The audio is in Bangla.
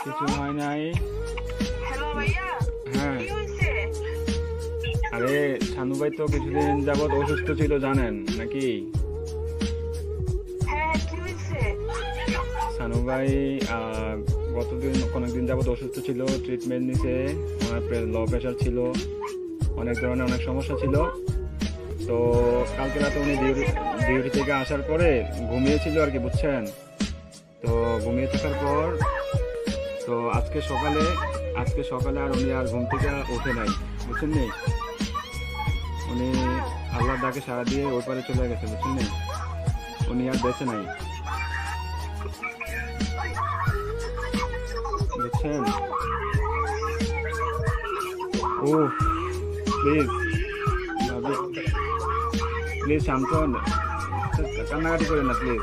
কিছু হয় নাই। হ্যালো ভাইয়া, হ্যাঁ, কি হয়েছে? আরে শানু ভাই তো কিছুদিন যাবত অসুস্থ ছিল জানেন নাকি? হ্যাঁ, কি হয়েছে? শানু ভাই আহ, অনেকদিন যাবত অসুস্থ ছিল, ট্রিটমেন্ট নিছে। ওনার লো প্রেশার ছিল, অনেক ধরনের অনেক সমস্যা ছিল। তো কালকে রাতে উনি ডিউটি থেকে আসার পরে ঘুমিয়েছিল আর কি, বুঝছেন? তো ঘুমিয়ে থাকার পর তো আজকে সকালে আর উনি আর ঘুম থেকে ওঠে নাই, বুঝছেন নি? উনি আল্লাহর ডাকে সাড়া দিয়ে ওই পারে চলে গেছে, বুঝছেন নি? উনি আর বেঁচে নাই, বুঝছেন? ও প্লিজ, প্লিজ শান্ত হন, কান্নাকাটি করেন না প্লিজ।